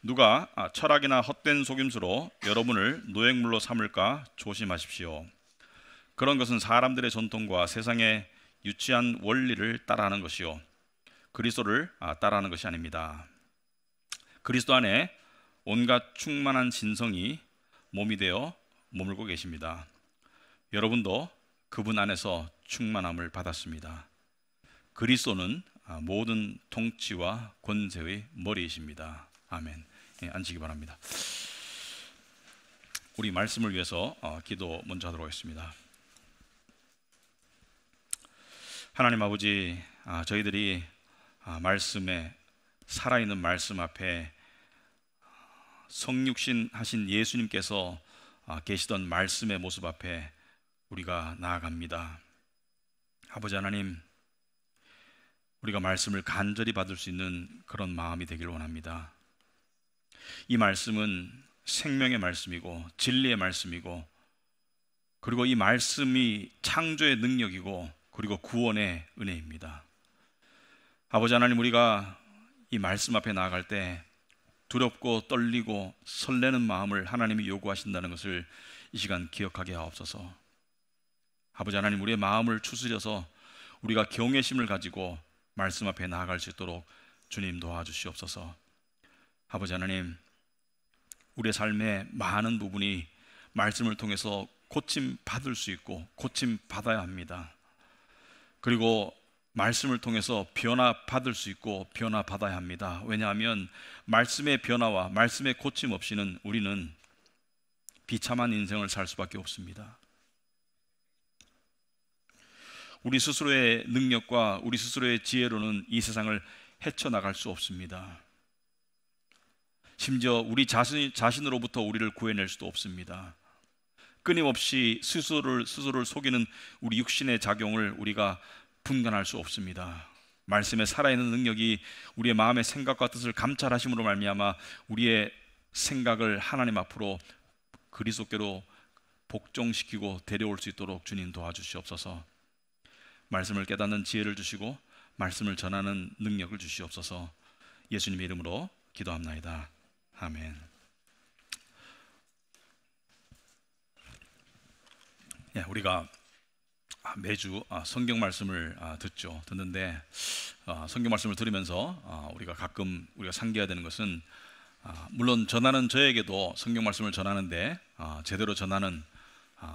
누가 철학이나 헛된 속임수로 여러분을 노획물로 삼을까 조심하십시오. 그런 것은 사람들의 전통과 세상의 유치한 원리를 따라하는 것이요, 그리스도를 따라하는 것이 아닙니다. 그리스도 안에 온갖 충만한 진성이 몸이 되어 머물고 계십니다. 여러분도 그분 안에서 충만함을 받았습니다. 그리스도는 모든 통치와 권세의 머리이십니다. 아멘. 앉으시기 바랍니다. 우리 말씀을 위해서 기도 먼저 하도록 하겠습니다. 하나님 아버지, 저희들이 말씀에, 살아있는 말씀 앞에 성육신 하신 예수님께서 계시던 말씀의 모습 앞에 우리가 나아갑니다. 아버지 하나님, 우리가 말씀을 간절히 받을 수 있는 그런 마음이 되기를 원합니다. 이 말씀은 생명의 말씀이고 진리의 말씀이고, 그리고 이 말씀이 창조의 능력이고 그리고 구원의 은혜입니다. 아버지 하나님, 우리가 이 말씀 앞에 나아갈 때 두렵고 떨리고 설레는 마음을 하나님이 요구하신다는 것을 이 시간 기억하게 하옵소서. 아버지 하나님, 우리의 마음을 추스려서 우리가 경외심을 가지고 말씀 앞에 나아갈 수 있도록 주님 도와주시옵소서. 아버지 하나님, 우리의 삶의 많은 부분이 말씀을 통해서 고침 받을 수 있고 고침 받아야 합니다. 그리고 말씀을 통해서 변화 받을 수 있고 변화 받아야 합니다. 왜냐하면 말씀의 변화와 말씀의 고침 없이는 우리는 비참한 인생을 살 수밖에 없습니다. 우리 스스로의 능력과 우리 스스로의 지혜로는 이 세상을 헤쳐나갈 수 없습니다. 심지어 우리 자신으로부터 우리를 구해낼 수도 없습니다. 끊임없이 스스로를 속이는 우리 육신의 작용을 우리가 분간할 수 없습니다. 말씀에 살아있는 능력이 우리의 마음의 생각과 뜻을 감찰하심으로 말미암아 우리의 생각을 하나님 앞으로 그리스도께로 복종시키고 데려올 수 있도록 주님 도와주시옵소서. 말씀을 깨닫는 지혜를 주시고 말씀을 전하는 능력을 주시옵소서. 예수님의 이름으로 기도합나이다. 아멘. 우리가 매주 성경 말씀을 듣는데 성경 말씀을 들으면서 우리가 가끔 우리가 상기해야 되는 것은, 물론 전하는 저에게도 성경 말씀을 전하는데 제대로 전하는,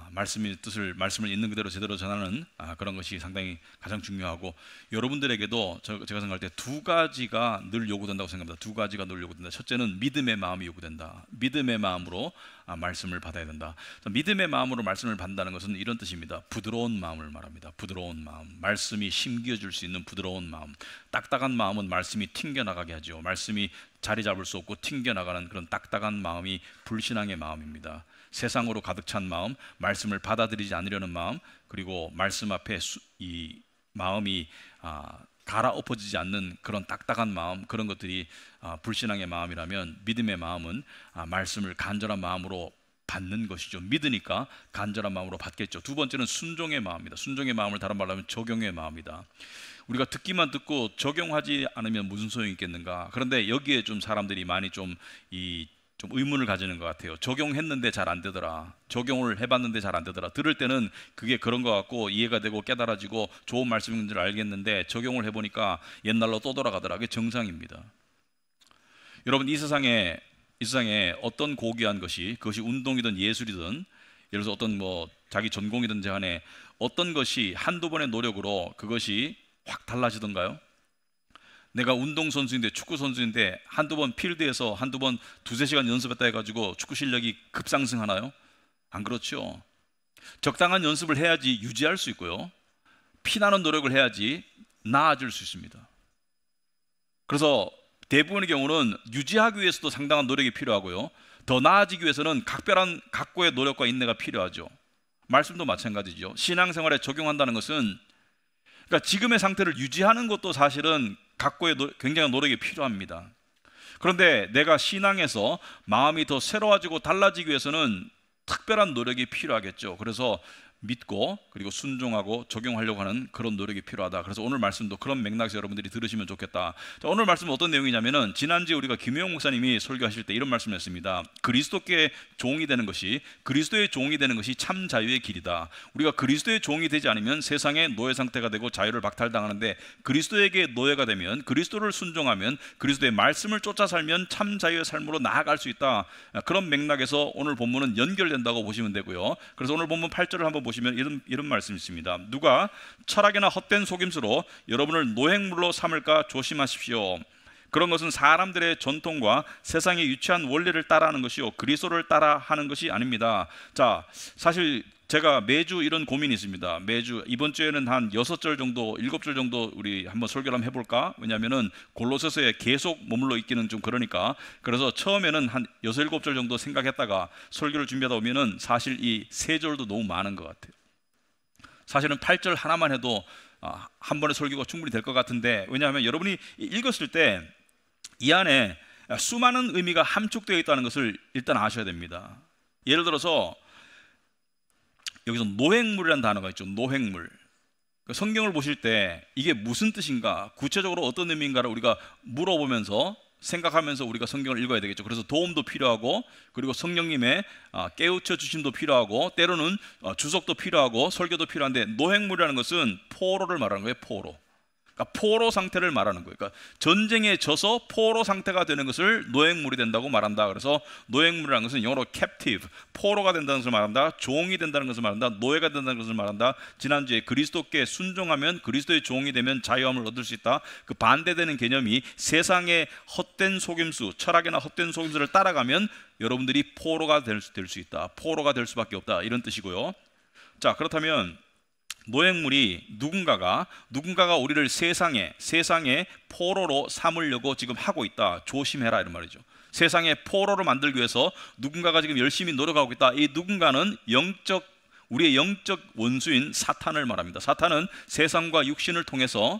말씀의 뜻을 말씀을 있는 그대로 제대로 전하는 그런 것이 상당히 가장 중요하고, 여러분들에게도 제가 생각할 때 두 가지가 늘 요구된다고 생각합니다. 두 가지가 늘 요구된다. 첫째는 믿음의 마음이 요구된다. 믿음의 마음으로 말씀을 받아야 된다. 믿음의 마음으로 말씀을 받는다는 것은 이런 뜻입니다. 부드러운 마음을 말합니다. 부드러운 마음, 말씀이 심겨줄 수 있는 부드러운 마음. 딱딱한 마음은 말씀이 튕겨나가게 하죠. 말씀이 자리 잡을 수 없고 튕겨나가는 그런 딱딱한 마음이 불신앙의 마음입니다. 세상으로 가득 찬 마음, 말씀을 받아들이지 않으려는 마음, 그리고 말씀 앞에 이 마음이 갈아엎어지지 않는 그런 딱딱한 마음, 그런 것들이 불신앙의 마음이라면, 믿음의 마음은 말씀을 간절한 마음으로 받는 것이죠. 믿으니까 간절한 마음으로 받겠죠. 두 번째는 순종의 마음입니다. 순종의 마음을 다른 말로 하면 적용의 마음이다. 우리가 듣기만 듣고 적용하지 않으면 무슨 소용이 있겠는가. 그런데 여기에 좀 사람들이 많이 좀 의문을 가지는 것 같아요. 적용했는데 잘 안 되더라. 적용을 해봤는데 잘 안 되더라. 들을 때는 그게 그런 것 같고 이해가 되고 깨달아지고 좋은 말씀인 줄 알겠는데 적용을 해보니까 옛날로 또 돌아가더라. 그게 정상입니다. 여러분, 이 세상에 어떤 고귀한 것이, 그것이 운동이든 예술이든, 예를 들어서 어떤 자기 전공이든지 간에 어떤 것이 한두 번의 노력으로 그것이 확 달라지던가요? 내가 운동선수인데, 축구선수인데 한두 번 필드에서 한두 번 두세 시간 연습했다 해가지고 축구 실력이 급상승하나요? 안 그렇죠. 적당한 연습을 해야지 유지할 수 있고요, 피나는 노력을 해야지 나아질 수 있습니다. 그래서 대부분의 경우는 유지하기 위해서도 상당한 노력이 필요하고요, 더 나아지기 위해서는 각별한 각고의 노력과 인내가 필요하죠. 말씀도 마찬가지죠. 신앙생활에 적용한다는 것은, 그러니까 지금의 상태를 유지하는 것도 사실은 각고의 굉장한 노력이 필요합니다. 그런데 내가 신앙에서 마음이 더 새로워지고 달라지기 위해서는 특별한 노력이 필요하겠죠. 그래서 믿고 그리고 순종하고 적용하려고 하는 그런 노력이 필요하다. 그래서 오늘 말씀도 그런 맥락에서 여러분들이 들으시면 좋겠다. 자, 오늘 말씀은 어떤 내용이냐면은 지난주에 우리가 김효영 목사님이 설교하실 때 이런 말씀을 했습니다. 그리스도께 종이 되는 것이, 그리스도의 종이 되는 것이 참 자유의 길이다. 우리가 그리스도의 종이 되지 않으면 세상의 노예 상태가 되고 자유를 박탈당하는데, 그리스도에게 노예가 되면, 그리스도를 순종하면, 그리스도의 말씀을 쫓아 살면 참 자유의 삶으로 나아갈 수 있다. 그런 맥락에서 오늘 본문은 연결된다고 보시면 되고요. 그래서 오늘 본문 8절을 한번 보시면 이런 말씀이 있습니다. 누가 철학이나 헛된 속임수로 여러분을 노획물로 삼을까 조심하십시오. 그런 것은 사람들의 전통과 세상의 유치한 원리를 따라하는 것이요 그리스도를 따라하는 것이 아닙니다. 자, 사실 제가 매주 이런 고민이 있습니다. 매주 이번 주에는 한 6절 정도, 7절 정도 우리 한번 설교를 한번 해볼까? 왜냐하면은 골로새서에 계속 머물러 있기는 좀 그러니까. 그래서 처음에는 한 6, 7절 정도 생각했다가 설교를 준비하다 보면은 사실 이 3절도 너무 많은 것 같아요. 사실은 8절 하나만 해도 한 번의 설교가 충분히 될 것 같은데, 왜냐하면 여러분이 읽었을 때 이 안에 수많은 의미가 함축되어 있다는 것을 일단 아셔야 됩니다. 예를 들어서 여기서 노획물이라는 단어가 있죠. 노획물. 성경을 보실 때 이게 무슨 뜻인가, 구체적으로 어떤 의미인가를 우리가 물어보면서 생각하면서 우리가 성경을 읽어야 되겠죠. 그래서 도움도 필요하고, 그리고 성령님의 깨우쳐 주심도 필요하고, 때로는 주석도 필요하고, 설교도 필요한데, 노획물이라는 것은 포로를 말하는 거예요. 포로. 그러니까 포로 상태를 말하는 거예요. 그러니까 전쟁에 져서 포로 상태가 되는 것을 노획물이 된다고 말한다. 그래서 노획물이라는 것은 영어로 captive, 포로가 된다는 것을 말한다. 종이 된다는 것을 말한다. 노예가 된다는 것을 말한다. 지난주에 그리스도께 순종하면, 그리스도의 종이 되면 자유함을 얻을 수 있다. 그 반대되는 개념이 세상의 헛된 속임수, 철학이나 헛된 속임수를 따라가면 여러분들이 포로가 될 수 있다. 포로가 될 수밖에 없다. 이런 뜻이고요. 자, 그렇다면 노획물이 누군가가 우리를 세상의 포로로 삼으려고 지금 하고 있다. 조심해라, 이런 말이죠. 세상의 포로로 만들기 위해서 누군가가 지금 열심히 노력하고 있다. 이 누군가는 우리의 영적 원수인 사탄을 말합니다. 사탄은 세상과 육신을 통해서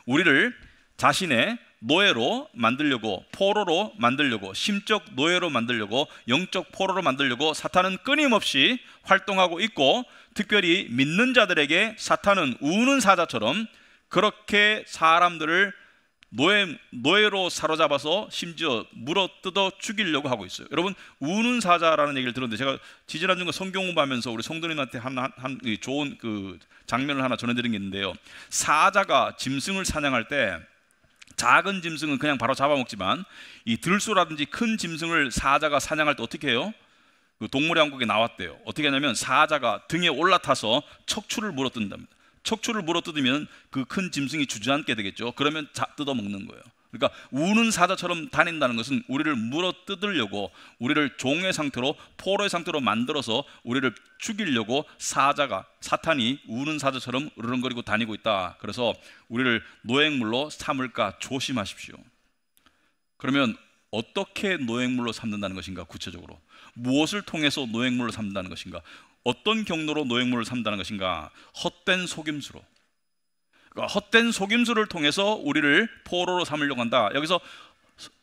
우리를 자신의 노예로 만들려고, 포로로 만들려고, 심적 노예로 만들려고, 영적 포로로 만들려고 사탄은 끊임없이 활동하고 있고, 특별히 믿는 자들에게 사탄은 우는 사자처럼 그렇게 사람들을 노예로 사로잡아서 심지어 물어뜯어 죽이려고 하고 있어요. 여러분, 우는 사자라는 얘기를 들었는데, 제가 지지난주 성경 공부하면서 우리 성도님한테 한 좋은 그 장면을 하나 전해드린 게 있는데요. 사자가 짐승을 사냥할 때 작은 짐승은 그냥 바로 잡아먹지만 이 들소라든지 큰 짐승을 사자가 사냥할 때 어떻게 해요? 그 동물의 왕국에 나왔대요. 어떻게 하냐면 사자가 등에 올라타서 척추를 물어뜯는답니다. 척추를 물어뜯으면 그 큰 짐승이 주저앉게 되겠죠. 그러면 뜯어먹는 거예요. 그러니까 우는 사자처럼 다닌다는 것은 우리를 물어뜯으려고, 우리를 종의 상태로, 포로의 상태로 만들어서 우리를 죽이려고 사탄이 우는 사자처럼 으르렁거리고 다니고 있다. 그래서 우리를 노획물로 삼을까 조심하십시오. 그러면 어떻게 노획물로 삼는다는 것인가? 구체적으로 무엇을 통해서 노획물로 삼는다는 것인가? 어떤 경로로 노획물을 삼는다는 것인가? 헛된 속임수로. 그러니까 헛된 속임수를 통해서 우리를 포로로 삼으려고 한다. 여기서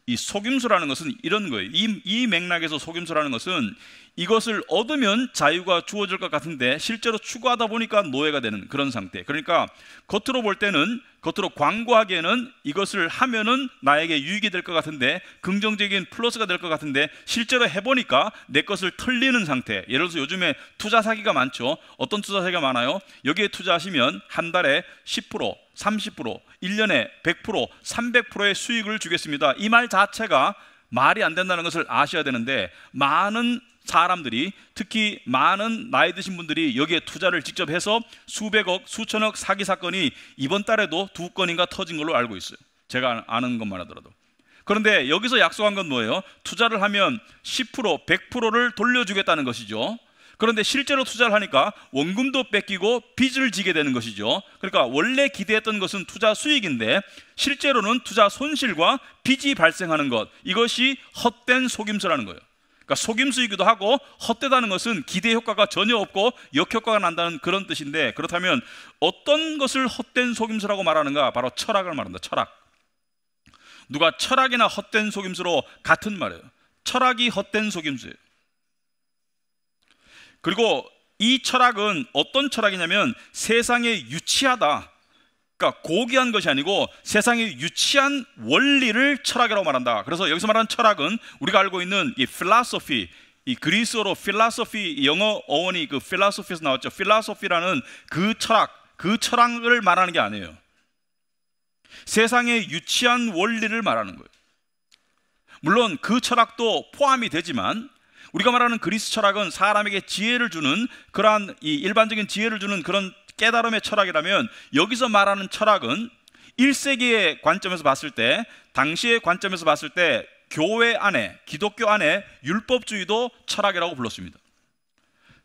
이 속임수라는 것은 이런 거예요. 이 맥락에서 속임수라는 것은 이것을 얻으면 자유가 주어질 것 같은데 실제로 추구하다 보니까 노예가 되는 그런 상태. 그러니까 겉으로 볼 때는, 겉으로 광고하기에는 이것을 하면은 나에게 유익이 될 것 같은데, 긍정적인 플러스가 될 것 같은데 실제로 해보니까 내 것을 털리는 상태. 예를 들어서 요즘에 투자 사기가 많죠. 어떤 투자 사기가 많아요? 여기에 투자하시면 한 달에 10%, 30%, 1년에 100%, 300%의 수익을 주겠습니다. 이 말 자체가 말이 안 된다는 것을 아셔야 되는데, 많은 사람들이, 특히 많은 나이 드신 분들이 여기에 투자를 직접 해서 수백억, 수천억 사기 사건이 이번 달에도 2건인가 터진 걸로 알고 있어요. 제가 아는 것만 하더라도. 그런데 여기서 약속한 건 뭐예요? 투자를 하면 10%, 100%를 돌려주겠다는 것이죠. 그런데 실제로 투자를 하니까 원금도 뺏기고 빚을 지게 되는 것이죠. 그러니까 원래 기대했던 것은 투자 수익인데 실제로는 투자 손실과 빚이 발생하는 것, 이것이 헛된 속임수라는 거예요. 그러니까 속임수이기도 하고, 헛되다는 것은 기대 효과가 전혀 없고 역효과가 난다는 그런 뜻인데, 그렇다면 어떤 것을 헛된 속임수라고 말하는가? 바로 철학을 말한다. 철학. 누가 철학이나 헛된 속임수로 같은 말이에요. 철학이 헛된 속임수예요. 그리고 이 철학은 어떤 철학이냐면 세상에 유치하다, 그러니까 고귀한 것이 아니고 세상에 유치한 원리를 철학이라고 말한다. 그래서 여기서 말하는 철학은 우리가 알고 있는 이 philosophy, 이 그리스어로 philosophy, 영어 어원이 그 philosophy에서 나왔죠. philosophy라는 그 철학을 말하는 게 아니에요. 세상에 유치한 원리를 말하는 거예요. 물론 그 철학도 포함이 되지만 우리가 말하는 그리스 철학은 사람에게 지혜를 주는, 그러한 이 일반적인 지혜를 주는 그런 깨달음의 철학이라면, 여기서 말하는 철학은 1세기의 관점에서 봤을 때, 당시의 관점에서 봤을 때 교회 안에, 기독교 안에 율법주의도 철학이라고 불렀습니다.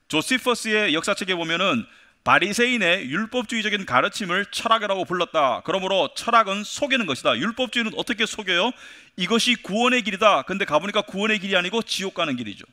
조시퍼스의 역사책에 보면은 바리새인의 율법주의적인 가르침을 철학이라고 불렀다. 그러므로 철학은 속이는 것이다. 율법주의는 어떻게 속여요? 이것이 구원의 길이다. 근데 가보니까 구원의 길이 아니고 지옥 가는 길이죠.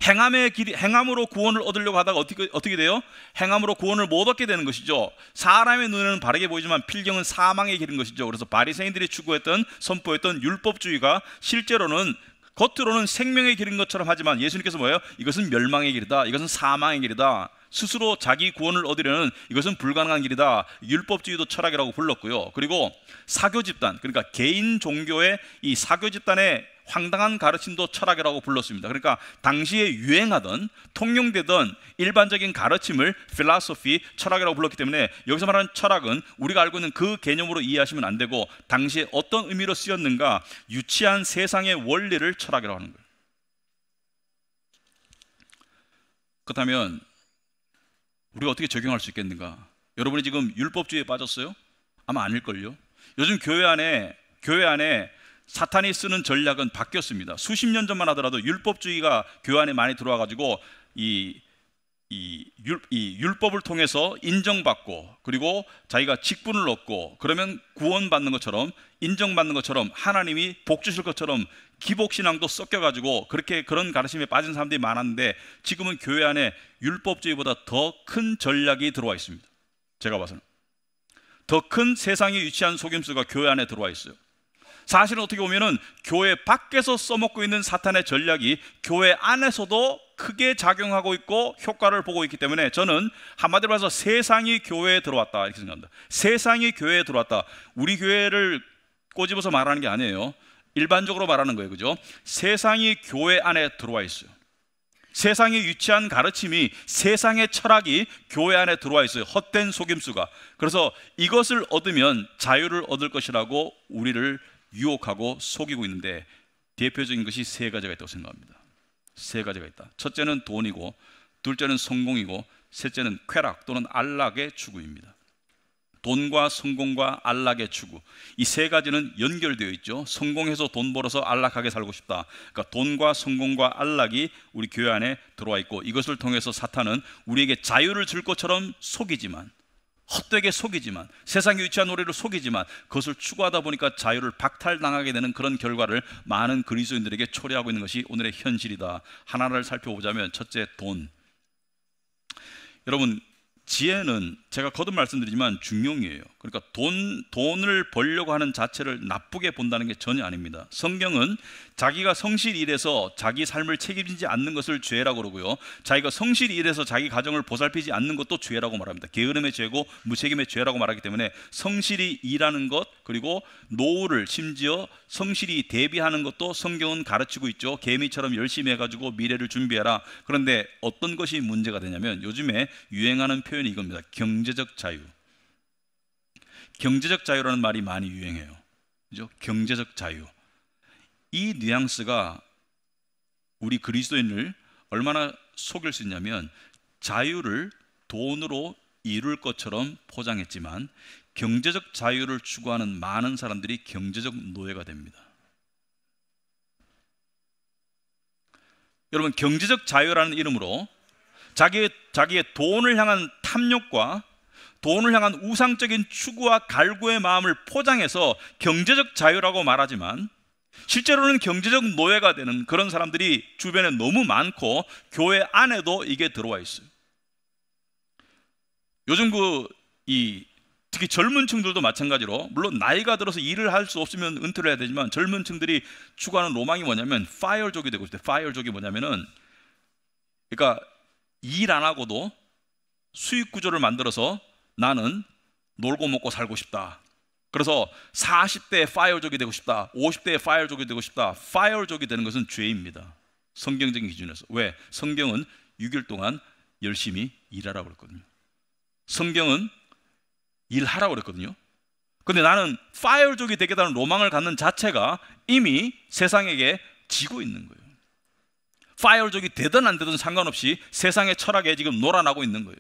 행함의 길이, 행함으로 구원을 얻으려고 하다가 어떻게 돼요? 행함으로 구원을 못 얻게 되는 것이죠. 사람의 눈에는 바르게 보이지만 필경은 사망의 길인 것이죠. 그래서 바리새인들이 추구했던, 선포했던 율법주의가 실제로는 겉으로는 생명의 길인 것처럼 하지만 예수님께서 뭐예요? 이것은 멸망의 길이다, 이것은 사망의 길이다, 스스로 자기 구원을 얻으려는 이것은 불가능한 길이다. 율법주의도 철학이라고 불렀고요. 그리고 사교 집단, 그러니까 개인 종교의 이 사교 집단의 황당한 가르침도 철학이라고 불렀습니다. 그러니까 당시에 유행하던, 통용되던 일반적인 가르침을 필라소피, 철학이라고 불렀기 때문에 여기서 말하는 철학은 우리가 알고 있는 그 개념으로 이해하시면 안 되고, 당시에 어떤 의미로 쓰였는가, 유치한 세상의 원리를 철학이라고 하는 거예요. 그렇다면 우리가 어떻게 적용할 수 있겠는가? 여러분이 지금 율법주의에 빠졌어요? 아마 아닐걸요. 요즘 교회 안에 사탄이 쓰는 전략은 바뀌었습니다. 수십 년 전만 하더라도 율법주의가 교회 안에 많이 들어와 가지고 이 율법을 통해서 인정받고, 그리고 자기가 직분을 얻고, 그러면 구원받는 것처럼, 인정받는 것처럼, 하나님이 복 주실 것처럼 기복신앙도 섞여가지고 그렇게 그런 가르침에 빠진 사람들이 많았는데, 지금은 교회 안에 율법주의보다 더 큰 전략이 들어와 있습니다. 제가 봐서는 더 큰 세상에 유치한 속임수가 교회 안에 들어와 있어요. 사실은 어떻게 보면은 교회 밖에서 써먹고 있는 사탄의 전략이 교회 안에서도 크게 작용하고 있고 효과를 보고 있기 때문에, 저는 한마디로 말해서 세상이 교회에 들어왔다 이렇게 생각합니다. 세상이 교회에 들어왔다. 우리 교회를 꼬집어서 말하는 게 아니에요. 일반적으로 말하는 거예요. 그죠? 세상이 교회 안에 들어와 있어요. 세상의 유치한 가르침이, 세상의 철학이 교회 안에 들어와 있어요. 헛된 속임수가. 그래서 이것을 얻으면 자유를 얻을 것이라고 우리를 유혹하고 속이고 있는데, 대표적인 것이 세 가지가 있다고 생각합니다. 세 가지가 있다. 첫째는 돈이고, 둘째는 성공이고, 셋째는 쾌락 또는 안락의 추구입니다. 돈과 성공과 안락의 추구, 이 세 가지는 연결되어 있죠. 성공해서 돈 벌어서 안락하게 살고 싶다. 그러니까 돈과 성공과 안락이 우리 교회 안에 들어와 있고, 이것을 통해서 사탄은 우리에게 자유를 줄 것처럼 속이지만, 헛되게 속이지만, 세상에 유치한 노래를 속이지만, 그것을 추구하다 보니까 자유를 박탈당하게 되는 그런 결과를 많은 그리스도인들에게 초래하고 있는 것이 오늘의 현실이다. 하나를 살펴보자면, 첫째, 돈. 여러분, 지혜는 제가 거듭 말씀드리지만 중용이에요. 그러니까 돈을 벌려고 하는 자체를 나쁘게 본다는 게 전혀 아닙니다. 성경은 자기가 성실히 일해서 자기 삶을 책임지지 않는 것을 죄라고 그러고요, 자기가 성실히 일해서 자기 가정을 보살피지 않는 것도 죄라고 말합니다. 게으름의 죄고 무책임의 죄라고 말하기 때문에, 성실히 일하는 것, 그리고 노후를 심지어 성실히 대비하는 것도 성경은 가르치고 있죠. 개미처럼 열심히 해가지고 미래를 준비해라. 그런데 어떤 것이 문제가 되냐면, 요즘에 유행하는 표현이 이겁니다. 경제적 자유. 경제적 자유라는 말이 많이 유행해요. 그죠? 경제적 자유. 이 뉘앙스가 우리 그리스도인을 얼마나 속일 수 있냐면, 자유를 돈으로 이룰 것처럼 포장했지만 경제적 자유를 추구하는 많은 사람들이 경제적 노예가 됩니다. 여러분, 경제적 자유라는 이름으로 자기의 돈을 향한 탐욕과 돈을 향한 우상적인 추구와 갈구의 마음을 포장해서 경제적 자유라고 말하지만, 실제로는 경제적 노예가 되는 그런 사람들이 주변에 너무 많고, 교회 안에도 이게 들어와 있어요. 요즘 특히 젊은 층들도 마찬가지로, 물론 나이가 들어서 일을 할 수 없으면 은퇴를 해야 되지만, 젊은 층들이 추구하는 로망이 뭐냐면 파이어족이 되고 싶대요. 파이어족이 뭐냐면은, 그러니까 일 안 하고도 수익 구조를 만들어서 나는 놀고 먹고 살고 싶다. 그래서 40대에 파이어족이 되고 싶다, 50대에 파이어족이 되고 싶다. 파이어족이 되는 것은 죄입니다, 성경적인 기준에서. 왜? 성경은 6일 동안 열심히 일하라고 그랬거든요. 성경은 일하라고 그랬거든요. 근데 나는 파이어족이 되겠다는 로망을 갖는 자체가 이미 세상에게 지고 있는 거예요. 파이어족이 되든 안 되든 상관없이 세상의 철학에 지금 놀아나고 있는 거예요.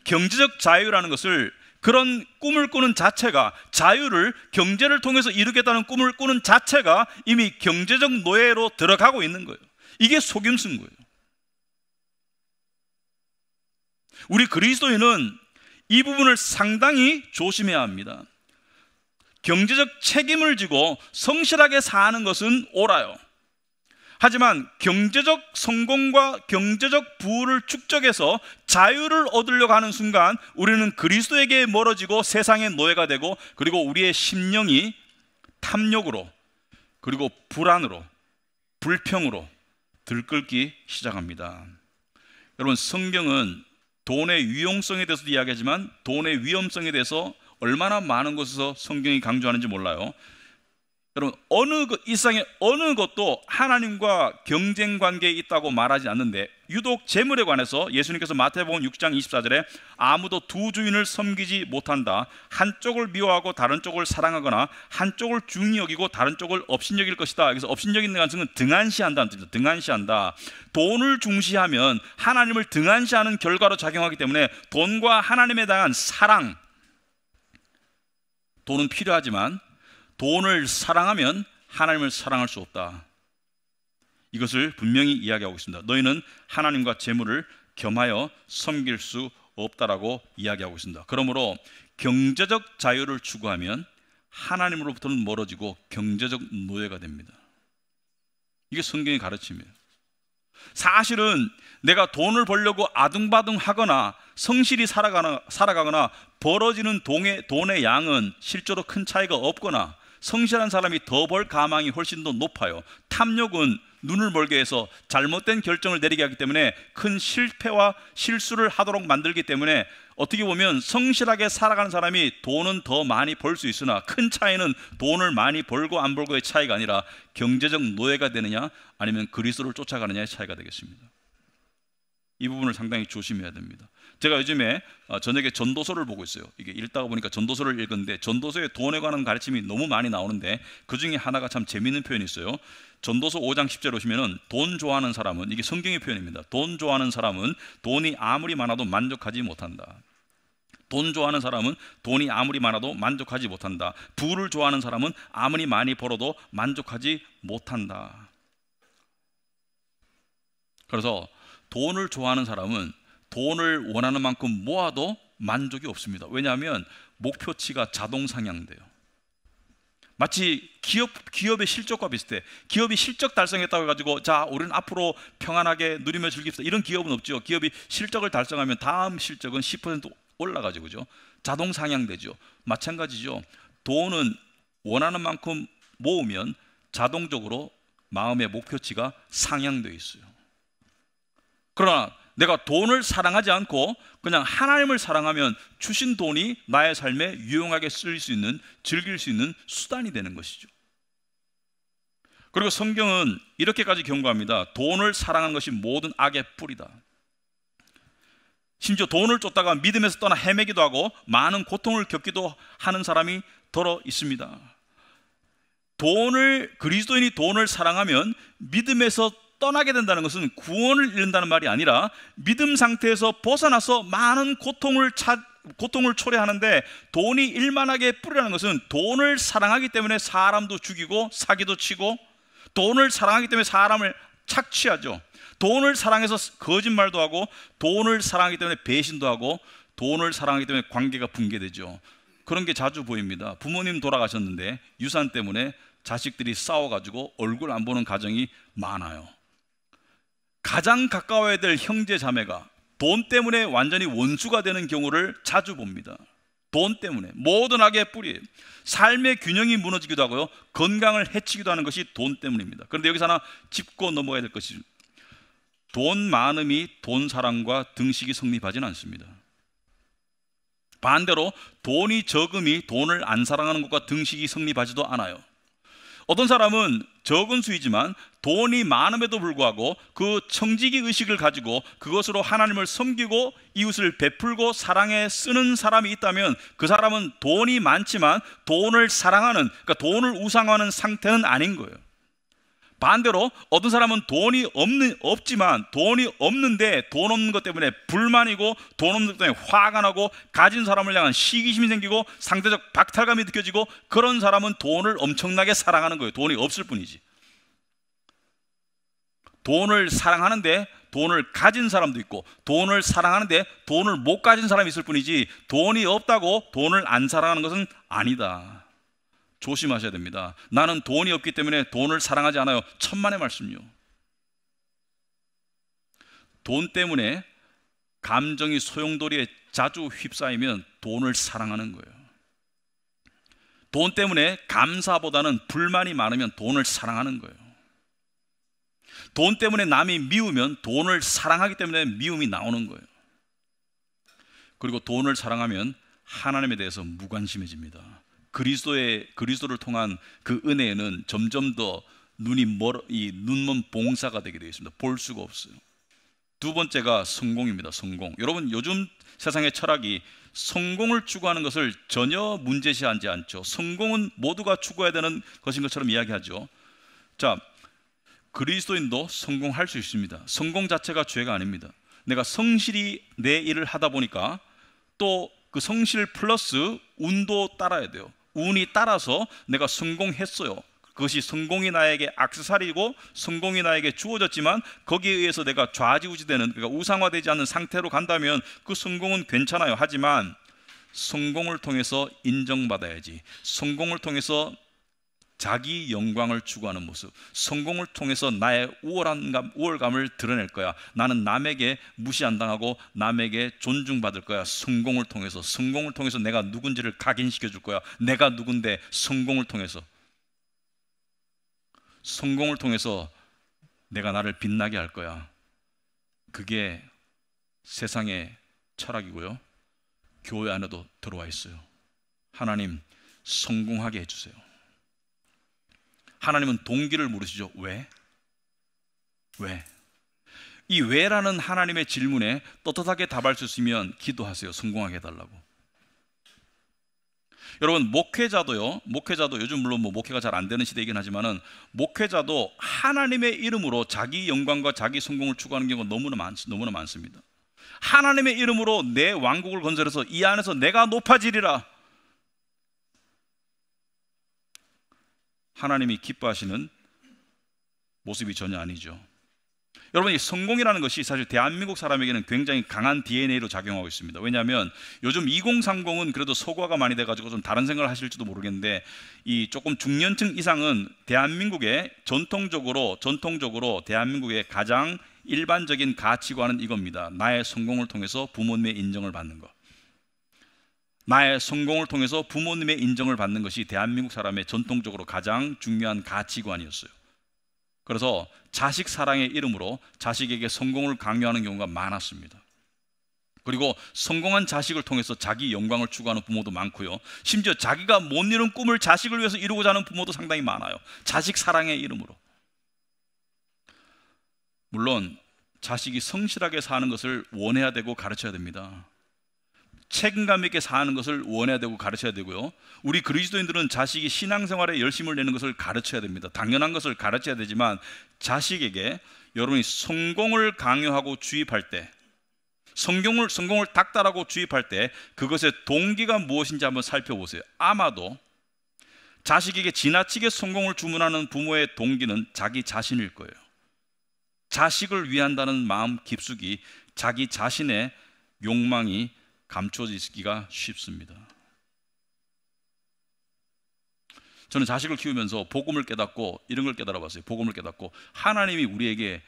경제적 자유라는 것을, 그런 꿈을 꾸는 자체가, 자유를 경제를 통해서 이루겠다는 꿈을 꾸는 자체가 이미 경제적 노예로 들어가고 있는 거예요. 이게 속임수인 거예요. 우리 그리스도인은 이 부분을 상당히 조심해야 합니다. 경제적 책임을 지고 성실하게 사는 것은 옳아요. 하지만 경제적 성공과 경제적 부를 축적해서 자유를 얻으려고 하는 순간 우리는 그리스도에게 멀어지고 세상의 노예가 되고, 그리고 우리의 심령이 탐욕으로, 그리고 불안으로, 불평으로 들끓기 시작합니다. 여러분, 성경은 돈의 유용성에 대해서도 이야기하지만 돈의 위험성에 대해서 얼마나 많은 곳에서 성경이 강조하는지 몰라요. 여러분, 이 세상의 어느 것도 하나님과 경쟁 관계에 있다고 말하지 않는데, 유독 재물에 관해서 예수님께서 마태복음 6장 24절에 아무도 두 주인을 섬기지 못한다, 한쪽을 미워하고 다른 쪽을 사랑하거나 한쪽을 중히 여기고 다른 쪽을 업신여길 것이다. 그래서 업신여기는 가능성은 등한시한다는 뜻이죠. 등한시한다. 돈을 중시하면 하나님을 등한시하는 결과로 작용하기 때문에 돈과 하나님에 대한 사랑, 돈은 필요하지만 돈을 사랑하면 하나님을 사랑할 수 없다. 이것을 분명히 이야기하고 있습니다. 너희는 하나님과 재물을 겸하여 섬길 수 없다라고 이야기하고 있습니다. 그러므로 경제적 자유를 추구하면 하나님으로부터는 멀어지고 경제적 노예가 됩니다. 이게 성경의 가르침이에요. 사실은 내가 돈을 벌려고 아둥바둥 하거나 성실히 살아가거나 벌어지는 돈의 양은 실제로 큰 차이가 없거나 성실한 사람이 더 벌 가망이 훨씬 더 높아요. 탐욕은 눈을 멀게 해서 잘못된 결정을 내리게 하기 때문에 큰 실패와 실수를 하도록 만들기 때문에, 어떻게 보면 성실하게 살아가는 사람이 돈은 더 많이 벌 수 있으나 큰 차이는 돈을 많이 벌고 안 벌고의 차이가 아니라 경제적 노예가 되느냐 아니면 그리스도를 쫓아가느냐의 차이가 되겠습니다. 이 부분을 상당히 조심해야 됩니다. 제가 요즘에 저녁에 전도서를 보고 있어요. 이게 읽다가 보니까 전도서를 읽었는데, 전도서에 돈에 관한 가르침이 너무 많이 나오는데 그 중에 하나가 참 재미있는 표현이 있어요. 전도서 5장 10절 보시면은, 돈 좋아하는 사람은, 이게 성경의 표현입니다, 돈 좋아하는 사람은 돈이 아무리 많아도 만족하지 못한다. 돈 좋아하는 사람은 돈이 아무리 많아도 만족하지 못한다. 부를 좋아하는 사람은 아무리 많이 벌어도 만족하지 못한다. 그래서 돈을 좋아하는 사람은 돈을 원하는 만큼 모아도 만족이 없습니다. 왜냐하면 목표치가 자동 상향돼요. 마치 기업의 실적과 비슷해. 기업이 실적 달성했다고 해가지고 자, 우리는 앞으로 평안하게 누리며 즐깁시다, 이런 기업은 없죠. 기업이 실적을 달성하면 다음 실적은 10% 올라가죠. 그죠? 자동 상향되죠. 마찬가지죠. 돈은 원하는 만큼 모으면 자동적으로 마음의 목표치가 상향되어 있어요. 그러나 내가 돈을 사랑하지 않고 그냥 하나님을 사랑하면 주신 돈이 나의 삶에 유용하게 쓸 수 있는, 즐길 수 있는 수단이 되는 것이죠. 그리고 성경은 이렇게까지 경고합니다. 돈을 사랑하는 것이 모든 악의 뿌리다. 심지어 돈을 쫓다가 믿음에서 떠나 헤매기도 하고 많은 고통을 겪기도 하는 사람이 더러 있습니다. 그리스도인이 돈을 사랑하면 믿음에서 떠나게 된다는 것은 구원을 잃는다는 말이 아니라 믿음 상태에서 벗어나서 많은 고통을 초래하는데, 돈이 일만하게 뿌리라는 것은 돈을 사랑하기 때문에 사람도 죽이고 사기도 치고, 돈을 사랑하기 때문에 사람을 착취하죠. 돈을 사랑해서 거짓말도 하고, 돈을 사랑하기 때문에 배신도 하고, 돈을 사랑하기 때문에 관계가 붕괴되죠. 그런 게 자주 보입니다. 부모님 돌아가셨는데 유산 때문에 자식들이 싸워가지고 얼굴 안 보는 가정이 많아요. 가장 가까워야 될 형제 자매가 돈 때문에 완전히 원수가 되는 경우를 자주 봅니다. 돈 때문에 모든 악의 뿌리예요. 삶의 균형이 무너지기도 하고요, 건강을 해치기도 하는 것이 돈 때문입니다. 그런데 여기서 하나 짚고 넘어가야 될 것이, 돈 많음이 돈 사랑과 등식이 성립하지는 않습니다. 반대로 돈이 적음이 돈을 안 사랑하는 것과 등식이 성립하지도 않아요. 어떤 사람은 적은 수이지만 돈이 많음에도 불구하고 그 청지기 의식을 가지고 그것으로 하나님을 섬기고 이웃을 베풀고 사랑에 쓰는 사람이 있다면 그 사람은 돈이 많지만 돈을 사랑하는, 그러니까 돈을 우상화하는 상태는 아닌 거예요. 반대로 어떤 사람은 돈이 없지만 돈이 없는데 돈 없는 것 때문에 불만이고 돈 없는 것 때문에 화가 나고 가진 사람을 향한 시기심이 생기고 상대적 박탈감이 느껴지고, 그런 사람은 돈을 엄청나게 사랑하는 거예요. 돈이 없을 뿐이지. 돈을 사랑하는데 돈을 가진 사람도 있고 돈을 사랑하는데 돈을 못 가진 사람이 있을 뿐이지, 돈이 없다고 돈을 안 사랑하는 것은 아니다. 조심하셔야 됩니다. 나는 돈이 없기 때문에 돈을 사랑하지 않아요. 천만의 말씀요. 돈 때문에 감정이 소용돌이에 자주 휩싸이면 돈을 사랑하는 거예요. 돈 때문에 감사보다는 불만이 많으면 돈을 사랑하는 거예요. 돈 때문에 남이 미우면 돈을 사랑하기 때문에 미움이 나오는 거예요. 그리고 돈을 사랑하면 하나님에 대해서 무관심해집니다. 그리스도를 통한 그 은혜에는 점점 더 눈먼 봉사가 되게 되어 있습니다. 볼 수가 없어요. 두 번째가 성공입니다. 성공. 여러분, 요즘 세상의 철학이 성공을 추구하는 것을 전혀 문제시하지 않죠. 성공은 모두가 추구해야 되는 것인 것처럼 이야기하죠. 자, 그리스도인도 성공할 수 있습니다. 성공 자체가 죄가 아닙니다. 내가 성실히 내 일을 하다 보니까 또 그 성실 플러스 운도 따라야 돼요. 운이 따라서 내가 성공했어요. 그것이 성공이 나에게 액세서리고 성공이 나에게 주어졌지만 거기에 의해서 내가 좌지우지되는, 그러니까 우상화되지 않는 상태로 간다면 그 성공은 괜찮아요. 하지만 성공을 통해서 인정받아야지, 성공을 통해서 자기 영광을 추구하는 모습, 성공을 통해서 나의 우월감을 드러낼 거야. 나는 남에게 무시 안 당하고 남에게 존중받을 거야. 성공을 통해서 내가 누군지를 각인시켜 줄 거야. 내가 누군데, 성공을 통해서 내가 나를 빛나게 할 거야. 그게 세상의 철학이고요. 교회 안에도 들어와 있어요. 하나님, 성공하게 해주세요. 하나님은 동기를 물으시죠. 왜? 이 왜라는 하나님의 질문에 떳떳하게 답할 수 있으면 기도하세요. 성공하게 해달라고. 여러분, 목회자도 요즘 물론 목회가 잘 안 되는 시대이긴 하지만은 목회자도 하나님의 이름으로 자기 영광과 자기 성공을 추구하는 경우가 너무나 많습니다. 하나님의 이름으로 내 왕국을 건설해서 이 안에서 내가 높아지리라. 하나님이 기뻐하시는 모습이 전혀 아니죠. 여러분, 이 성공이라는 것이 사실 대한민국 사람에게는 굉장히 강한 DNA로 작용하고 있습니다. 왜냐하면 요즘 2030은 그래도 소과가 많이 돼가지고 좀 다른 생각을 하실지도 모르겠는데, 이 조금 중년층 이상은 대한민국의 전통적으로 대한민국의 가장 일반적인 가치관은 이겁니다. 나의 성공을 통해서 부모님의 인정을 받는 것. 나의 성공을 통해서 부모님의 인정을 받는 것이 대한민국 사람의 전통적으로 가장 중요한 가치관이었어요. 그래서 자식 사랑의 이름으로 자식에게 성공을 강요하는 경우가 많았습니다. 그리고 성공한 자식을 통해서 자기 영광을 추구하는 부모도 많고요. 심지어 자기가 못 이룬 꿈을 자식을 위해서 이루고자 하는 부모도 상당히 많아요. 자식 사랑의 이름으로. 물론 자식이 성실하게 사는 것을 원해야 되고 가르쳐야 됩니다. 책임감 있게 사는 것을 원해야 되고 가르쳐야 되고요. 우리 그리스도인들은 자식이 신앙생활에 열심을 내는 것을 가르쳐야 됩니다. 당연한 것을 가르쳐야 되지만 자식에게 여러분이 성공을 강요하고 주입할 때, 성공을 닥달하고 주입할 때 그것의 동기가 무엇인지 한번 살펴보세요. 아마도 자식에게 지나치게 성공을 주문하는 부모의 동기는 자기 자신일 거예요. 자식을 위한다는 마음 깊숙이 자기 자신의 욕망이 감춰지기가 쉽습니다. 저는 자식을 키우면서 복음을 깨닫고 이런 걸 깨달아 봤어요. 복음을 깨닫고 하나님이 우리에게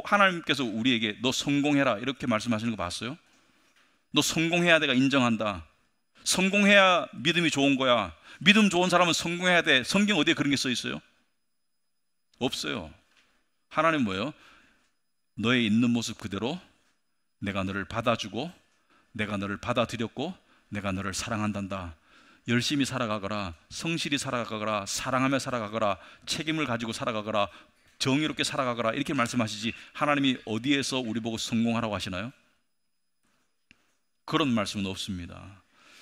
하나님께서 우리에게 너 성공해라 이렇게 말씀하시는 거 봤어요? 너 성공해야 내가 인정한다. 성공해야 믿음이 좋은 거야. 믿음 좋은 사람은 성공해야 돼. 성경 어디에 그런 게 써 있어요? 없어요. 하나님 뭐예요? 너의 있는 모습 그대로 내가 너를 받아주고 내가 너를 받아들였고 내가 너를 사랑한단다. 열심히 살아가거라, 성실히 살아가거라, 사랑하며 살아가거라, 책임을 가지고 살아가거라, 정의롭게 살아가거라, 이렇게 말씀하시지 하나님이 어디에서 우리 보고 성공하라고 하시나요? 그런 말씀은 없습니다.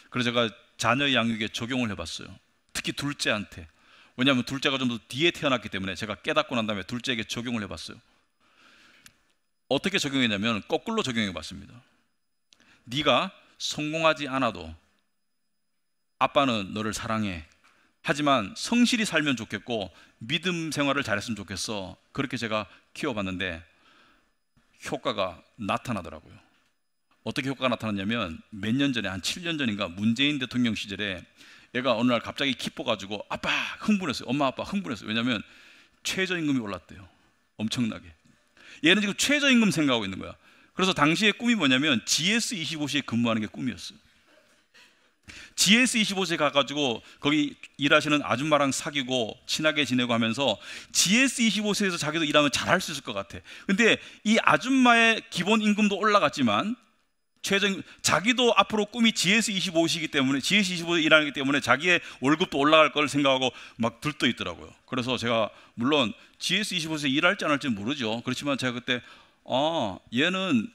그래서 제가 자녀 양육에 적용을 해봤어요. 특히 둘째한테. 왜냐하면 둘째가 좀 더 뒤에 태어났기 때문에 제가 깨닫고 난 다음에 둘째에게 적용을 해봤어요. 어떻게 적용했냐면 거꾸로 적용해봤습니다. 네가 성공하지 않아도 아빠는 너를 사랑해. 하지만 성실히 살면 좋겠고 믿음 생활을 잘했으면 좋겠어. 그렇게 제가 키워봤는데 효과가 나타나더라고요. 어떻게 효과가 나타났냐면 몇 년 전에, 한 7년 전인가 문재인 대통령 시절에 얘가 어느 날 갑자기 기뻐가지고 아빠 흥분했어요. 엄마 아빠 흥분했어요. 왜냐하면 최저임금이 올랐대요. 엄청나게. 얘는 지금 최저임금 생각하고 있는 거야. 그래서 당시의 꿈이 뭐냐면 GS25시에 근무하는 게 꿈이었어요. GS25시에 가가지고 거기 일하시는 아줌마랑 사귀고 친하게 지내고 하면서 GS25시에서 자기도 일하면 잘할 수 있을 것 같아. 근데 이 아줌마의 기본 임금도 올라갔지만 자기도 앞으로 꿈이 GS25시이기 때문에 GS25에 일하기 때문에 자기의 월급도 올라갈 걸 생각하고 막 들떠 있더라고요. 그래서 제가 물론 GS25에서 일할지 안 할지 모르죠. 그렇지만 제가 그때 얘는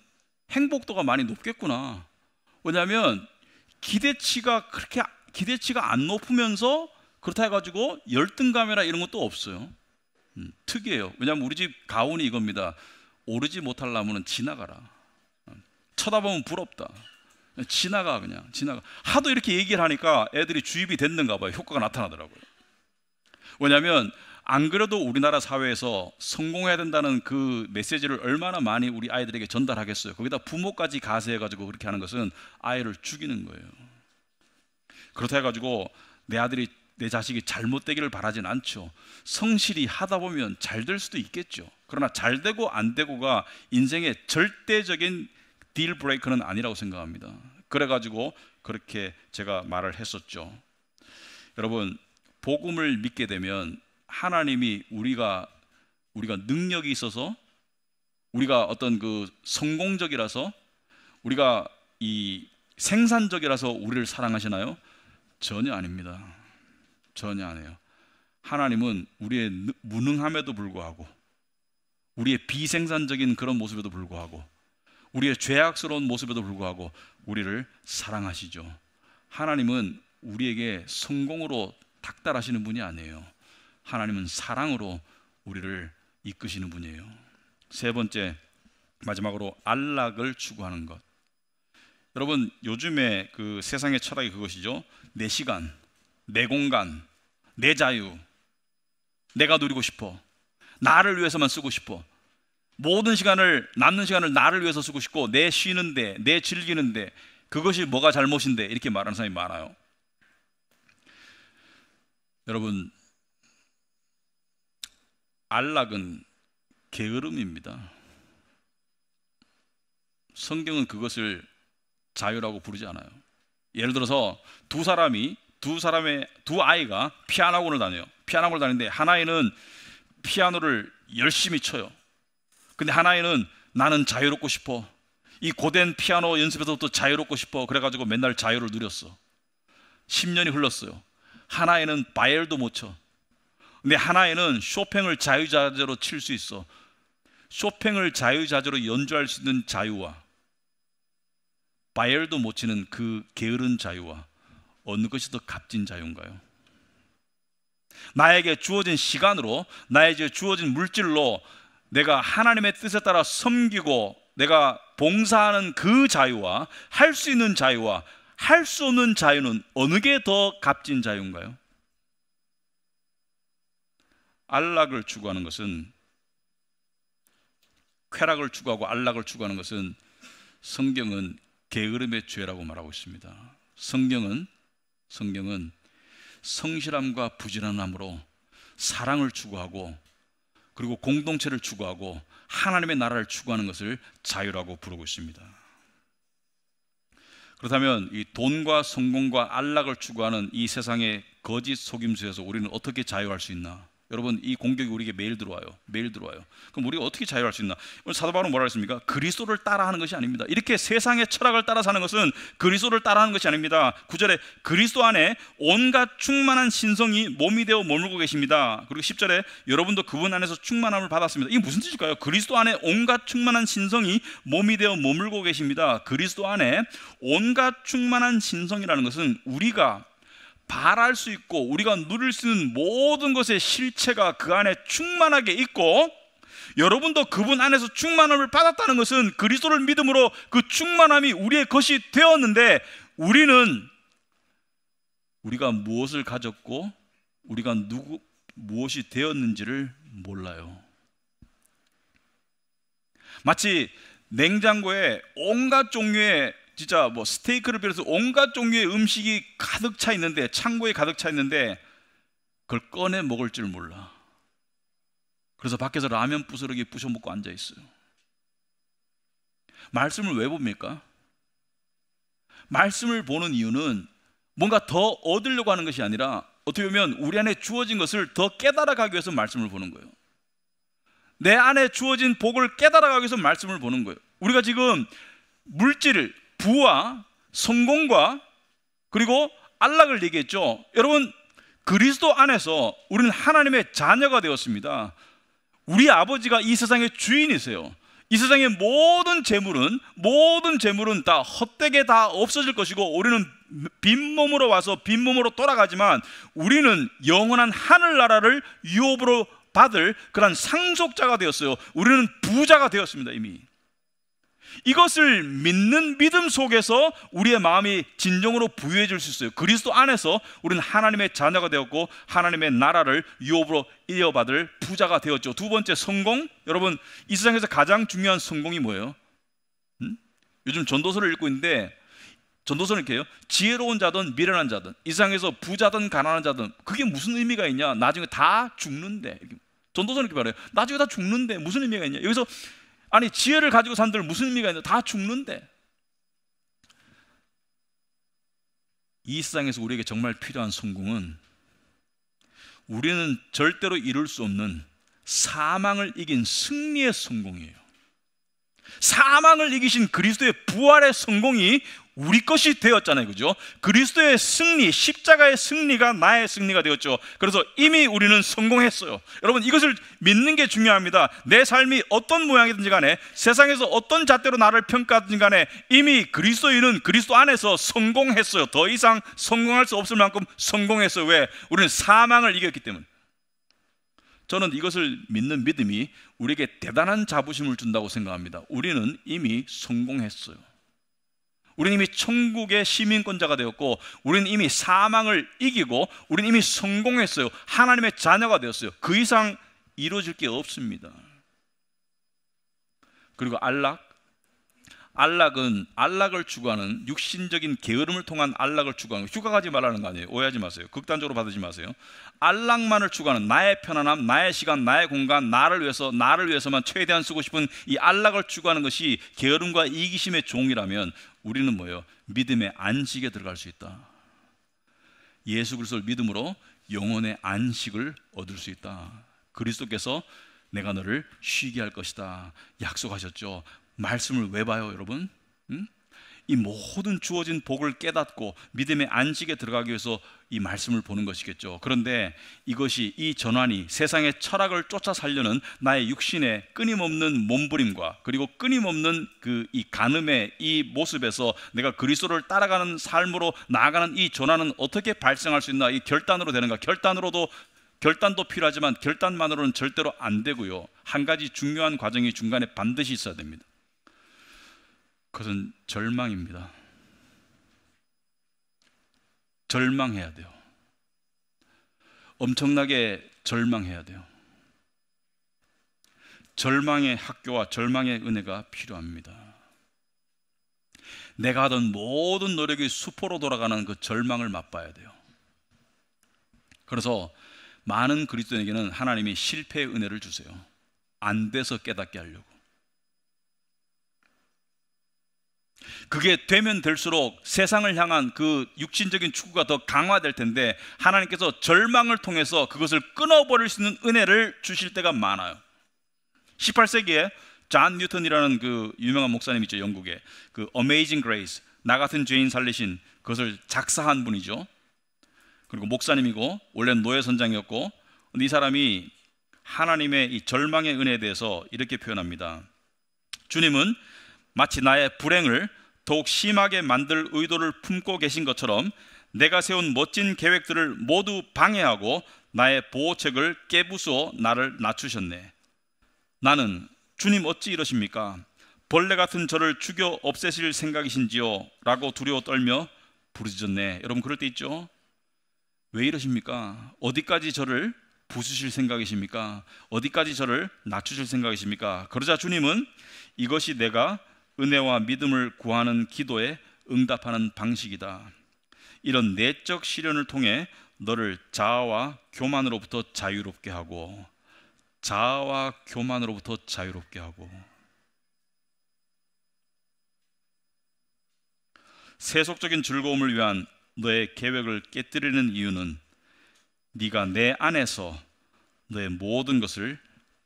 행복도가 많이 높겠구나. 왜냐하면 기대치가 안 높으면서 그렇다 해가지고 열등감이나 이런 것도 없어요. 특이해요. 왜냐하면 우리 집 가훈이 이겁니다. 오르지 못할 나무는 지나가라. 쳐다보면 부럽다. 지나가. 하도 이렇게 얘기를 하니까 애들이 주입이 됐는가 봐요. 효과가 나타나더라고요. 왜냐하면 안 그래도 우리나라 사회에서 성공해야 된다는 그 메시지를 얼마나 많이 우리 아이들에게 전달하겠어요. 거기다 부모까지 가세해가지고 그렇게 하는 것은 아이를 죽이는 거예요. 그렇다 해가지고 내 자식이 잘못되기를 바라진 않죠. 성실히 하다 보면 잘 될 수도 있겠죠. 그러나 잘 되고 안 되고가 인생의 절대적인 딜 브레이커는 아니라고 생각합니다. 그래가지고 그렇게 제가 말을 했었죠. 여러분, 복음을 믿게 되면 하나님이 우리가 능력이 있어서 우리가 어떤 그 성공적이라서 우리가 이 생산적이라서 우리를 사랑하시나요? 전혀 아닙니다. 전혀 아니에요. 하나님은 우리의 무능함에도 불구하고 우리의 비생산적인 그런 모습에도 불구하고 우리의 죄악스러운 모습에도 불구하고 우리를 사랑하시죠. 하나님은 우리에게 성공으로 닥달하시는 분이 아니에요. 하나님은 사랑으로 우리를 이끄시는 분이에요. 세 번째, 마지막으로 안락을 추구하는 것. 여러분, 요즘에 그 세상의 철학이 그것이죠. 내 시간, 내 공간, 내 자유, 내가 누리고 싶어, 나를 위해서만 쓰고 싶어, 남는 시간을 나를 위해서 쓰고 싶고, 내 쉬는데, 내 즐기는데, 그것이 뭐가 잘못인데, 이렇게 말하는 사람이 많아요. 여러분, 안락은 게으름입니다. 성경은 그것을 자유라고 부르지 않아요. 예를 들어서 두 아이가 피아노학원을 다녀요. 피아노학원을 다니는데 한 아이는 피아노를 열심히 쳐요. 근데 한 아이는 나는 자유롭고 싶어, 이 고된 피아노 연습에서부터 자유롭고 싶어, 그래가지고 맨날 자유를 누렸어. 10년이 흘렀어요. 한 아이는 바이엘도 못 쳐. 근데 한 아이는 쇼팽을 자유자재로 칠 수 있어. 쇼팽을 자유자재로 연주할 수 있는 자유와 바이엘도 못 치는 그 게으른 자유와 어느 것이 더 값진 자유인가요? 나에게 주어진 시간으로, 나에게 주어진 물질로 내가 하나님의 뜻에 따라 섬기고 내가 봉사하는 그 자유와 할 수 있는 자유와 할 수 없는 자유는 어느 게 더 값진 자유인가요? 안락을 추구하는 것은, 쾌락을 추구하고 안락을 추구하는 것은 성경은 게으름의 죄라고 말하고 있습니다. 성경은 성실함과 부지런함으로 사랑을 추구하고 그리고 공동체를 추구하고 하나님의 나라를 추구하는 것을 자유라고 부르고 있습니다. 그렇다면 이 돈과 성공과 안락을 추구하는 이 세상의 거짓 속임수에서 우리는 어떻게 자유할 수 있나? 여러분, 이 공격이 우리에게 매일 들어와요. 매일 들어와요. 그럼 우리가 어떻게 자유할 수 있나? 오늘 사도 바울은 뭐라 했습니까? 그리스도를 따라하는 것이 아닙니다. 이렇게 세상의 철학을 따라 사는 것은 그리스도를 따라하는 것이 아닙니다. 9절에 그리스도 안에 온갖 충만한 신성이 몸이 되어 머물고 계십니다. 그리고 10절에 여러분도 그분 안에서 충만함을 받았습니다. 이게 무슨 뜻일까요? 그리스도 안에 온갖 충만한 신성이 몸이 되어 머물고 계십니다. 그리스도 안에 온갖 충만한 신성이라는 것은 우리가 바랄 수 있고 우리가 누릴 수 있는 모든 것의 실체가 그 안에 충만하게 있고, 여러분도 그분 안에서 충만함을 받았다는 것은 그리스도를 믿음으로 그 충만함이 우리의 것이 되었는데, 우리가 무엇을 가졌고 우리가 무엇이 되었는지를 몰라요. 마치 냉장고에 온갖 종류의 진짜 뭐 스테이크를 비롯해서 온갖 종류의 음식이 가득 차 있는데, 창고에 가득 차 있는데 그걸 꺼내 먹을 줄 몰라. 그래서 밖에서 라면 부스러기 부셔 먹고 앉아 있어요. 말씀을 왜 봅니까? 말씀을 보는 이유는 뭔가 더 얻으려고 하는 것이 아니라 어떻게 보면 우리 안에 주어진 것을 더 깨달아가기 위해서 말씀을 보는 거예요. 내 안에 주어진 복을 깨달아가기 위해서 말씀을 보는 거예요. 우리가 지금 물질을, 부와 성공과 그리고 안락을 얘기했죠. 여러분, 그리스도 안에서 우리는 하나님의 자녀가 되었습니다. 우리 아버지가 이 세상의 주인이세요. 이 세상의 모든 재물은 다 헛되게 다 없어질 것이고, 우리는 빈몸으로 와서 빈몸으로 돌아가지만 우리는 영원한 하늘나라를 유업으로 받을 그런 상속자가 되었어요. 우리는 부자가 되었습니다. 이미 이것을 믿는 믿음 속에서 우리의 마음이 진정으로 부유해질 수 있어요. 그리스도 안에서 우리는 하나님의 자녀가 되었고 하나님의 나라를 유업으로 이어받을 부자가 되었죠. 두 번째, 성공. 여러분, 이 세상에서 가장 중요한 성공이 뭐예요? 요즘 전도서를 읽고 있는데 전도서는 이렇게 해요. 지혜로운 자든 미련한 자든, 이 세상에서 부자든 가난한 자든, 그게 무슨 의미가 있냐? 나중에 다 죽는데. 전도서는 이렇게 말해요. 나중에 다 죽는데 무슨 의미가 있냐? 여기서 아니, 지혜를 가지고 산들 무슨 의미가 있냐? 다 죽는데. 이 세상에서 우리에게 정말 필요한 성공은 우리는 절대로 이룰 수 없는 사망을 이긴 승리의 성공이에요. 사망을 이기신 그리스도의 부활의 성공이 우리 것이 되었잖아요. 그죠? 그리스도의 승리, 십자가의 승리가 나의 승리가 되었죠. 그래서 이미 우리는 성공했어요. 여러분, 이것을 믿는 게 중요합니다. 내 삶이 어떤 모양이든지 간에, 세상에서 어떤 잣대로 나를 평가하든지 간에 이미 그리스도인은 그리스도 안에서 성공했어요. 더 이상 성공할 수 없을 만큼 성공했어요. 왜? 우리는 사망을 이겼기 때문에. 저는 이것을 믿는 믿음이 우리에게 대단한 자부심을 준다고 생각합니다. 우리는 이미 성공했어요. 우리는 이미 천국의 시민권자가 되었고, 우리는 이미 사망을 이기고, 우리는 이미 성공했어요. 하나님의 자녀가 되었어요. 그 이상 이루어질 게 없습니다. 그리고 안락은 안락을 추구하는, 육신적인 게으름을 통한 안락을 추구하는, 휴가 가지 말라는 거 아니에요. 오해하지 마세요. 극단적으로 받지 마세요. 안락만을 추구하는, 나의 편안함, 나의 시간, 나의 공간, 나를 위해서만 최대한 쓰고 싶은 이 안락을 추구하는 것이 게으름과 이기심의 종이라면 우리는 뭐예요? 믿음의 안식에 들어갈 수 있다. 예수 그리스도를 믿음으로 영혼의 안식을 얻을 수 있다. 그리스도께서 내가 너를 쉬게 할 것이다 약속하셨죠. 말씀을 왜 봐요, 여러분? 이 모든 주어진 복을 깨닫고 믿음의 안식에 들어가기 위해서 이 말씀을 보는 것이겠죠. 그런데 이것이, 이 전환이 세상의 철학을 쫓아 살려는 나의 육신의 끊임없는 몸부림과 그리고 끊임없는 이 간음의 이 모습에서 내가 그리스도를 따라가는 삶으로 나아가는 이 전환은 어떻게 발생할 수 있나? 이 결단으로 되는가? 결단도 필요하지만 결단만으로는 절대로 안 되고요. 한 가지 중요한 과정이 중간에 반드시 있어야 됩니다. 그것은 절망입니다. 절망해야 돼요. 엄청나게 절망해야 돼요. 절망의 학교와 절망의 은혜가 필요합니다. 내가 하던 모든 노력이 수포로 돌아가는 그 절망을 맛봐야 돼요. 그래서 많은 그리스도인에게는 하나님이 실패의 은혜를 주세요. 안 돼서 깨닫게 하려고. 그게 되면 될수록 세상을 향한 그 육신적인 추구가 더 강화될 텐데 하나님께서 절망을 통해서 그것을 끊어버릴 수 있는 은혜를 주실 때가 많아요. 18세기에 존 뉴턴이라는 그 유명한 목사님 있죠. 영국에 그 Amazing Grace, 나 같은 죄인 살리신, 그것을 작사한 분이죠. 그리고 목사님이고 원래는 노예 선장이었고, 이 사람이 하나님의 이 절망의 은혜에 대해서 이렇게 표현합니다. 주님은 마치 나의 불행을 더욱 심하게 만들 의도를 품고 계신 것처럼 내가 세운 멋진 계획들을 모두 방해하고 나의 보호책을 깨부수어 나를 낮추셨네. 나는 주님 어찌 이러십니까? 벌레 같은 저를 죽여 없애실 생각이신지요? 라고 두려워 떨며 부르짖었네. 여러분 그럴 때 있죠? 왜 이러십니까? 어디까지 저를 부수실 생각이십니까? 어디까지 저를 낮추실 생각이십니까? 그러자 주님은 이것이 내가 은혜와 믿음을 구하는 기도에 응답하는 방식이다. 이런 내적 시련을 통해 너를 자아와 교만으로부터 자유롭게 하고, 자아와 교만으로부터 자유롭게 하고, 세속적인 즐거움을 위한 너의 계획을 깨뜨리는 이유는 네가 내 안에서 너의 모든 것을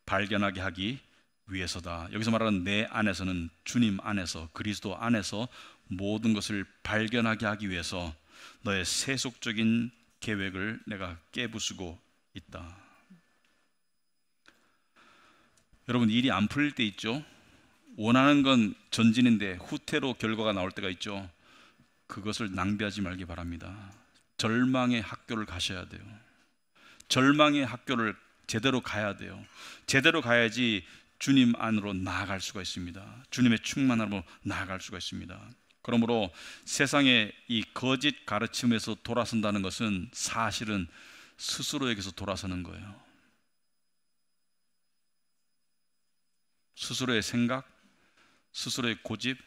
발견하게 하기 위해서다. 여기서 말하는 내 안에서는 주님 안에서, 그리스도 안에서 모든 것을 발견하게 하기 위해서 너의 세속적인 계획을 내가 깨부수고 있다. 여러분 일이 안 풀릴 때 있죠? 원하는 건 전진인데 후퇴로 결과가 나올 때가 있죠? 그것을 낭비하지 말기 바랍니다. 절망의 학교를 가셔야 돼요. 절망의 학교를 제대로 가야 돼요. 제대로 가야지 주님 안으로 나아갈 수가 있습니다. 주님의 충만함으로 나아갈 수가 있습니다. 그러므로 세상의 이 거짓 가르침에서 돌아선다는 것은 사실은 스스로에게서 돌아서는 거예요. 스스로의 생각, 스스로의 고집,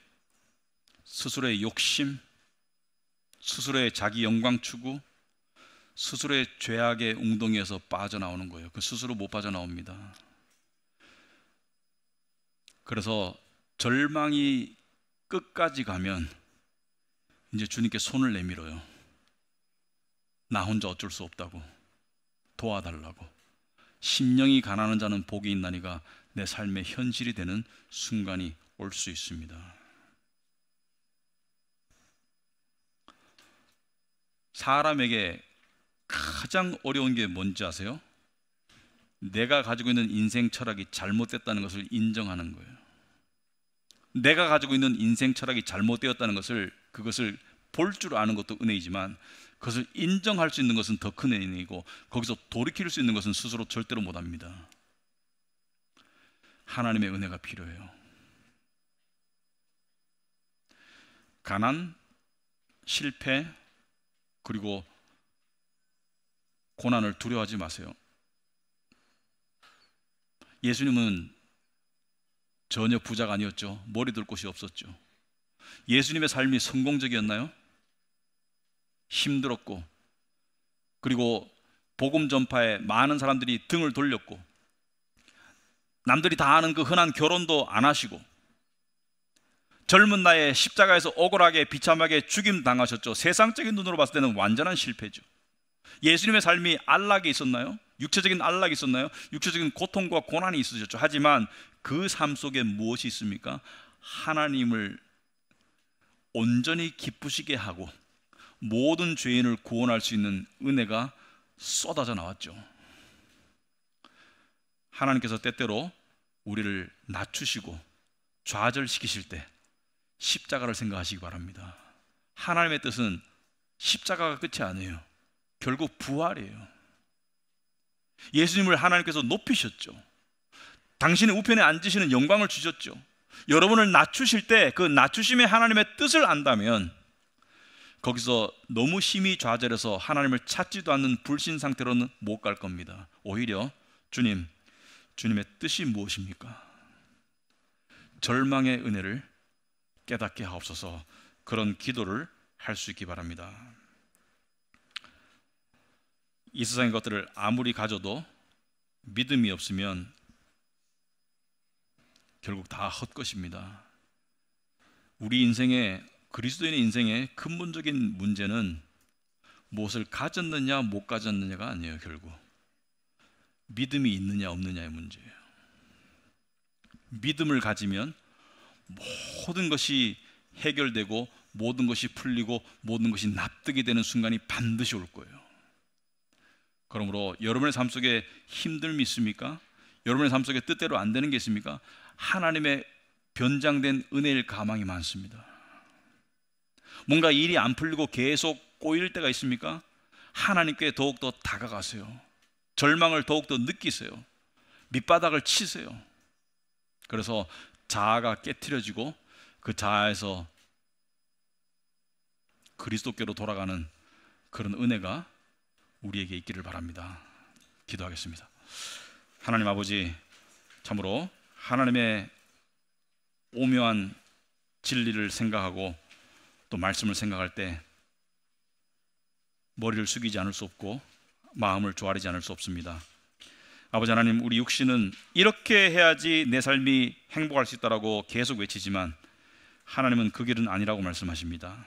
스스로의 욕심, 스스로의 자기 영광 추구, 스스로의 죄악의 웅덩이에서 빠져나오는 거예요. 그 스스로 못 빠져나옵니다. 그래서 절망이 끝까지 가면 이제 주님께 손을 내밀어요. 나 혼자 어쩔 수 없다고, 도와달라고. 심령이 가난한 자는 복이 있나니가 내 삶의 현실이 되는 순간이 올 수 있습니다. 사람에게 가장 어려운 게 뭔지 아세요? 내가 가지고 있는 인생 철학이 잘못됐다는 것을 인정하는 거예요. 내가 가지고 있는 인생 철학이 잘못되었다는 것을, 그것을 볼 줄 아는 것도 은혜이지만 그것을 인정할 수 있는 것은 더 큰 은혜이고, 거기서 돌이킬 수 있는 것은 스스로 절대로 못합니다. 하나님의 은혜가 필요해요. 가난, 실패, 그리고 고난을 두려워하지 마세요. 예수님은 전혀 부자가 아니었죠. 머리 둘 곳이 없었죠. 예수님의 삶이 성공적이었나요? 힘들었고, 그리고 복음 전파에 많은 사람들이 등을 돌렸고, 남들이 다 아는 그 흔한 결혼도 안 하시고, 젊은 나이에 십자가에서 억울하게 비참하게 죽임 당하셨죠. 세상적인 눈으로 봤을 때는 완전한 실패죠. 예수님의 삶이 안락이 있었나요? 육체적인 안락이 있었나요? 육체적인 고통과 고난이 있으셨죠. 하지만 그 삶 속에 무엇이 있습니까? 하나님을 온전히 기쁘시게 하고 모든 죄인을 구원할 수 있는 은혜가 쏟아져 나왔죠. 하나님께서 때때로 우리를 낮추시고 좌절시키실 때 십자가를 생각하시기 바랍니다. 하나님의 뜻은 십자가가 끝이 아니에요. 결국 부활이에요. 예수님을 하나님께서 높이셨죠. 당신의 우편에 앉으시는 영광을 주셨죠. 여러분을 낮추실 때 그 낮추심의 하나님의 뜻을 안다면 거기서 너무 심히 좌절해서 하나님을 찾지도 않는 불신 상태로는 못 갈 겁니다. 오히려 주님, 주님의 뜻이 무엇입니까? 절망의 은혜를 깨닫게 하옵소서. 그런 기도를 할 수 있기 바랍니다. 이 세상의 것들을 아무리 가져도 믿음이 없으면 결국 다 헛것입니다. 우리 인생의, 그리스도인의 인생의 근본적인 문제는 무엇을 가졌느냐 못 가졌느냐가 아니에요. 결국 믿음이 있느냐 없느냐의 문제예요. 믿음을 가지면 모든 것이 해결되고 모든 것이 풀리고 모든 것이 납득이 되는 순간이 반드시 올 거예요. 그러므로 여러분의 삶 속에 힘듦이 있습니까? 여러분의 삶 속에 뜻대로 안 되는 게 있습니까? 하나님의 변장된 은혜일 가망이 많습니다. 뭔가 일이 안 풀리고 계속 꼬일 때가 있습니까? 하나님께 더욱더 다가가세요. 절망을 더욱더 느끼세요. 밑바닥을 치세요. 그래서 자아가 깨트려지고 그 자아에서 그리스도께로 돌아가는 그런 은혜가 우리에게 있기를 바랍니다. 기도하겠습니다. 하나님 아버지, 참으로 하나님의 오묘한 진리를 생각하고 또 말씀을 생각할 때 머리를 숙이지 않을 수 없고 마음을 조아리지 않을 수 없습니다. 아버지 하나님, 우리 육신은 이렇게 해야지 내 삶이 행복할 수 있다라고 계속 외치지만 하나님은 그 길은 아니라고 말씀하십니다.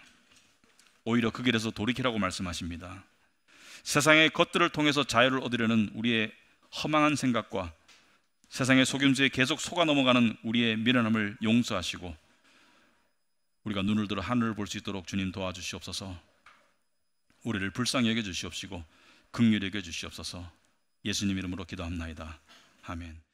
오히려 그 길에서 돌이키라고 말씀하십니다. 세상의 것들을 통해서 자유를 얻으려는 우리의 허망한 생각과 세상의 속임수에 계속 속아 넘어가는 우리의 미련함을 용서하시고 우리가 눈을 들어 하늘을 볼 수 있도록 주님 도와주시옵소서. 우리를 불쌍히 여겨주시옵시고 긍휼히 여겨주시옵소서. 예수님 이름으로 기도합나이다. 아멘.